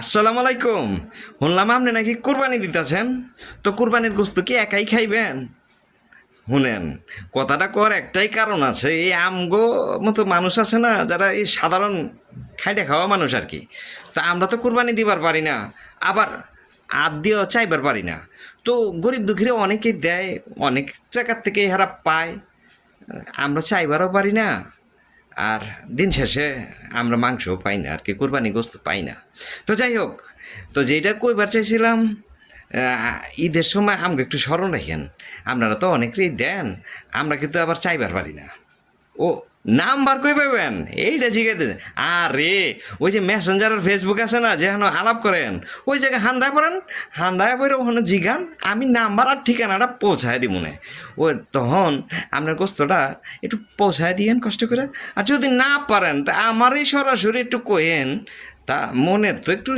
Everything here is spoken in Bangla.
আসসালামু আলাইকুম। শুনলাম আপনি নাকি কোরবানি দিতেছেন। তো কোরবানির গোস্ত কি একাই খাইবেন? শুনেন, কথাটা কর একটাই কারণ আছে। এই আমগো মতো মানুষ আছে না, যারা এই সাধারণ খাইটে খাওয়া মানুষ আর কি। তা আমরা তো কোরবানি দিবার পারি না, আবার আদ দিয়েও চাইবার পারি না। তো গরিব দুঃখীরা অনেকেই দেয়, অনেক জায়গার থেকে এরা পায়। আমরা চাইবারও পারি না, আর দিন শেষে আমরা মাংসও পাই না আর কি, কোরবানি গোস্ত পাই না। তো যাই হোক, তো যেটা কইবার চাইছিলাম, ঈদের সময় আমাকে একটু স্মরণ রাখেন। আপনারা তো অনেকেই দেন, আমরা কিন্তু আবার চাইবার পারি না। ও, নাম্বার কই পাবেন এইটা জিজ্ঞাসা। আরে ওই যে মেসেঞ্জার আর ফেসবুক আছে না, যেখানে আলাপ করেন, ওই জায়গায় হান্দায় পড়েন, হান্দায় পড়ে ওখানে জিগান, আমি নাম্বার আর ঠিকানাটা পৌঁছায় দিব মনে। ও তখন আপনার কষ্টটা একটু পৌঁছায় দিয়েন কষ্ট করে। আর যদি না পারেন তা আমারই সরাসরি একটু কয়েন, তা মনে তো একটু